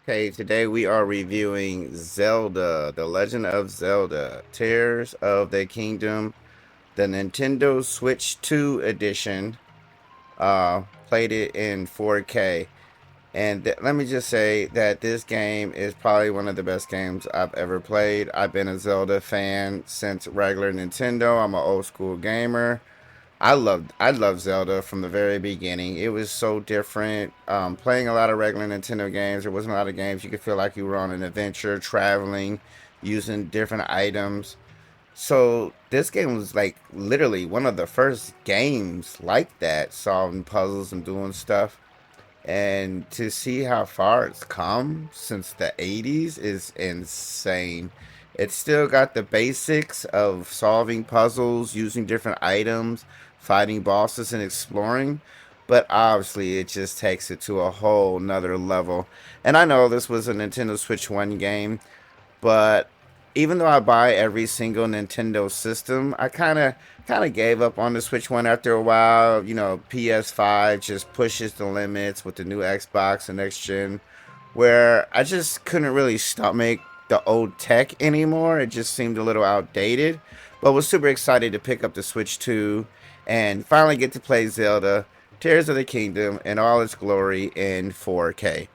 Okay, today we are reviewing Zelda, The Legend of Zelda, Tears of the Kingdom, the Nintendo Switch 2 edition. Played it in 4K. And let me just say that this game is probably one of the best games I've ever played. I've been a Zelda fan since regular Nintendo. I'm an old school gamer. I loved Zelda from the very beginning. It was so different. Playing a lot of regular Nintendo games, there wasn't a lot of games you could feel like you were on an adventure, traveling, using different items. So this game was like literally one of the first games like that, solving puzzles and doing stuff. And to see how far it's come since the 80s is insane. It's still got the basics of solving puzzles, using different items, fighting bosses, and exploring. But obviously, it just takes it to a whole nother level. And I know this was a Nintendo Switch 1 game, but even though I buy every single Nintendo system, I kind of gave up on the Switch One after a while. You know, PS5 just pushes the limits with the new Xbox and next gen, where I just couldn't really stomach the old tech anymore. It just seemed a little outdated. But was super excited to pick up the Switch 2 and finally get to play Zelda Tears of the Kingdom in all its glory in 4K.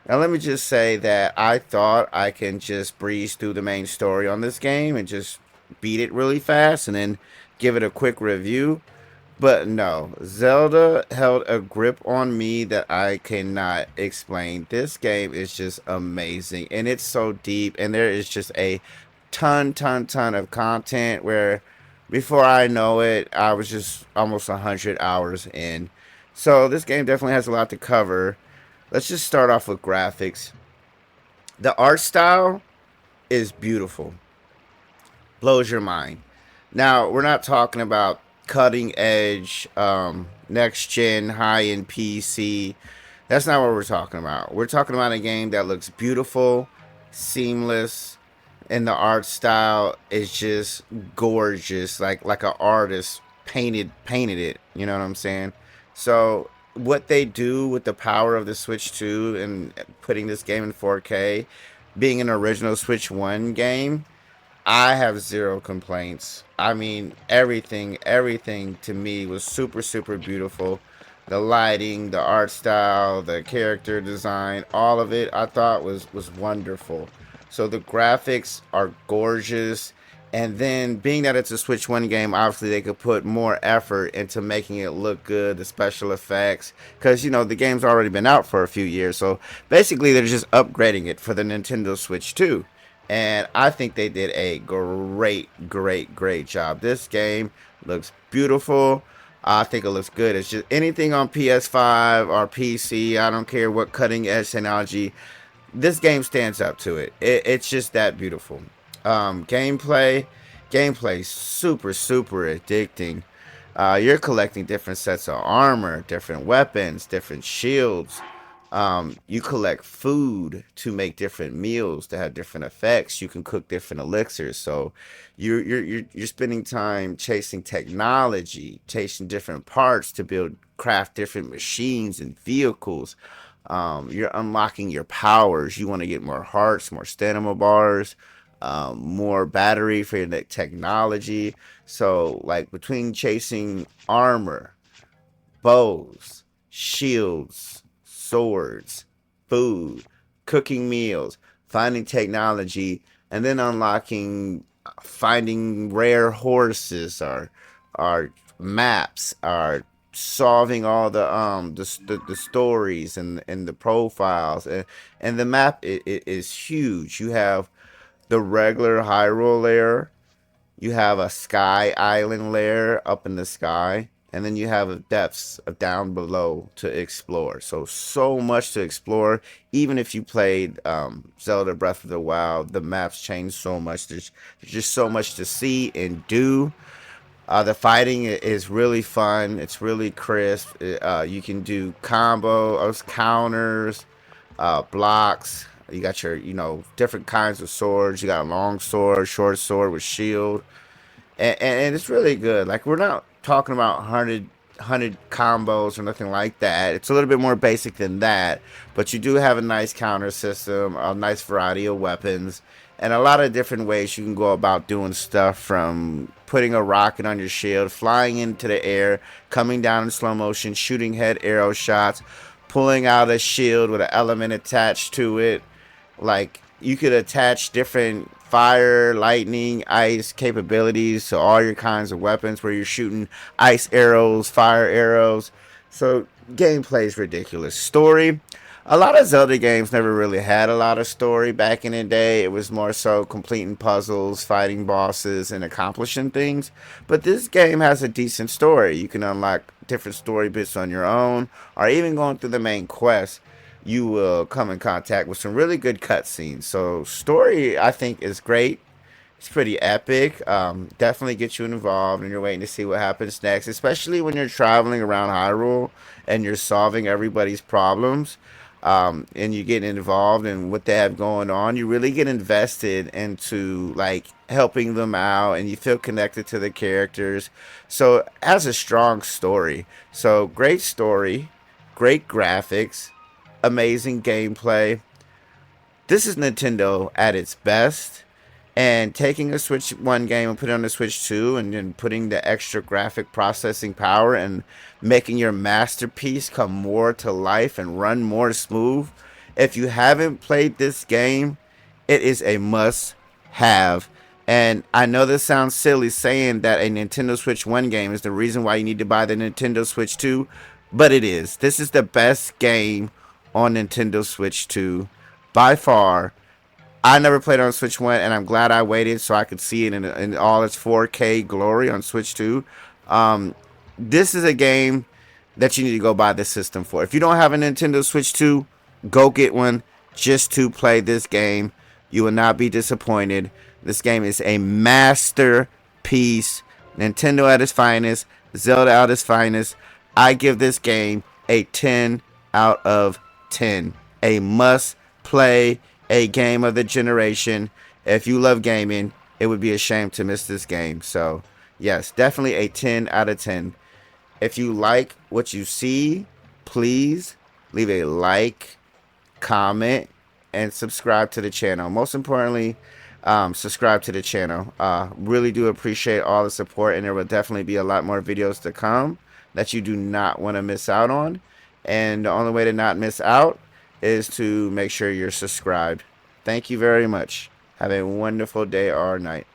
Now, let me just say that I thought I can just breeze through the main story on this game and just beat it really fast and then give it a quick review. But no, Zelda held a grip on me that I cannot explain. This game is just amazing and it's so deep, and there is just a ton of content where before I know it, I was just almost 100 hours in. So this game definitely has a lot to cover. Let's just start off with graphics. The art style is beautiful, blows your mind. Now, we're not talking about cutting edge, next gen, high end PC. That's not what we're talking about. We're talking about a game that looks beautiful, seamless, and the art style is just gorgeous, like an artist painted it. You know what I'm saying? So what they do with the power of the Switch 2 and putting this game in 4K, being an original Switch 1 game, I have zero complaints. I mean, everything to me was super beautiful. The lighting, the art style, the character design, all of it I thought was wonderful. So the graphics are gorgeous. And then being that it's a Switch 1 game, obviously they could put more effort into making it look good, the special effects, cuz the game's already been out for a few years. So basically they're just upgrading it for the Nintendo Switch 2, and I think they did a great job. This game looks beautiful. I think it looks good. It's just anything on PS5 or PC. I don't care what cutting edge technology. This game stands up to it's just that beautiful. Gameplay, super addicting. You're collecting different sets of armor, different weapons, different shields. You collect food to make different meals that have different effects. You can cook different elixirs. So you're spending time chasing technology, chasing different parts to craft different machines and vehicles. You're unlocking your powers. You want to get more hearts, more stamina bars, more battery for your technology. So like between chasing armor, bows, shields, swords, food, cooking meals, finding technology, and then unlocking, finding rare horses, or maps, or solving all the stories and the profiles, and the map is huge. You have the regular Hyrule layer, you have a sky island layer up in the sky, and then you have a depths of down below to explore. So much to explore. Even if you played Zelda Breath of the Wild, the maps change so much. There's just so much to see and do. The fighting is really fun. It's really crisp. You can do combos, counters, blocks. You got your, different kinds of swords. You got a long sword, short sword with shield, and it's really good. Like, we're not talking about 100 combos or nothing like that. It's a little bit more basic than that, but you do have a nice counter system, a nice variety of weapons, and a lot of different ways you can go about doing stuff, from putting a rocket on your shield, flying into the air, coming down in slow motion, shooting head arrow shots, pulling out a shield with an element attached to it. Like, you could attach different fire, lightning, ice capabilities to all your kinds of weapons, where you're shooting ice arrows, fire arrows. So gameplay is ridiculous. Story, a lot of Zelda games never really had a lot of story back in the day. It was more so completing puzzles, fighting bosses, and accomplishing things. But this game has a decent story. You can unlock different story bits on your own, or even going through the main quest, you will come in contact with some really good cutscenes. So story, I think, is great. It's pretty epic. Definitely gets you involved, and you're waiting to see what happens next, especially when you're traveling around Hyrule and you're solving everybody's problems. And you get involved in what they have going on. You really get invested into, like, helping them out, and you feel connected to the characters. So it has a strong story. So great story, great graphics, amazing gameplay. This is Nintendo at its best. And taking a Switch 1 game and putting it on the Switch 2, and then putting the extra graphic processing power and making your masterpiece come more to life and run more smooth. If you haven't played this game, it is a must have. And I know this sounds silly saying that a Nintendo Switch 1 game is the reason why you need to buy the Nintendo Switch 2, but it is. This is the best game on Nintendo Switch 2 by far. I never played on Switch 1, and I'm glad I waited so I could see it in all its 4K glory on Switch 2. This is a game that you need to go buy the system for. If you don't have a Nintendo Switch 2, go get one just to play this game. You will not be disappointed. This game is a masterpiece. Nintendo at its finest. Zelda at its finest. I give this game a 10 out of 10. A must play, a game of the generation. If you love gaming, it would be a shame to miss this game. So, yes, definitely a 10 out of 10. If you like what you see, please leave a like, comment, and subscribe to the channel. Most importantly, subscribe to the channel. Really do appreciate all the support, and there will definitely be a lot more videos to come that you do not want to miss out on. And the only way to not miss out is to make sure you're subscribed. Thank you very much. Have a wonderful day or night.